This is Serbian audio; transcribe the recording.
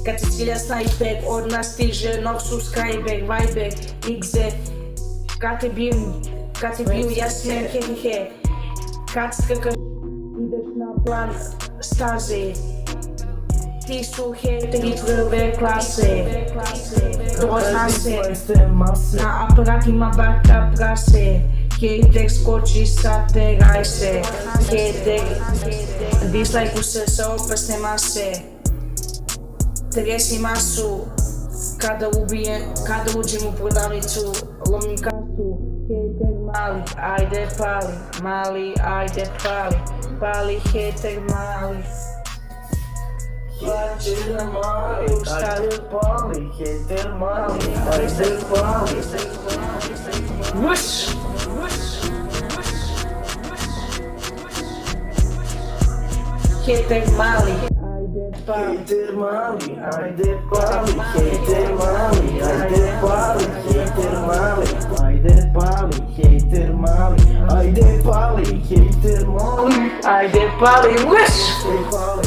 Kad se cilja snajper, od nas stiže nov subscriber, Viber, XZ. Kad te bil jasmen, hehehe. Kad skakaš, ideš na plan staze. Ti su hateri prve klase, to zna se, na aparatima bata prase. Hater skoči sa terase, hater dislajku se sa opasne mase. Tresi masu, kada uđem u prodavnicu, lomim kasu. Hater mali, ajde pali, mali, ajde pali, pali hater mali. Hater mali, ajde pali, hater mali, ajde pali. Vuš! Hater mali, ajde pali. Hater mali, ajde pali, hater mali, ajde pali, hater mali, ajde pali, hater mali, ajde pali, hater mali, Ajde pali, vuš! ajde pali.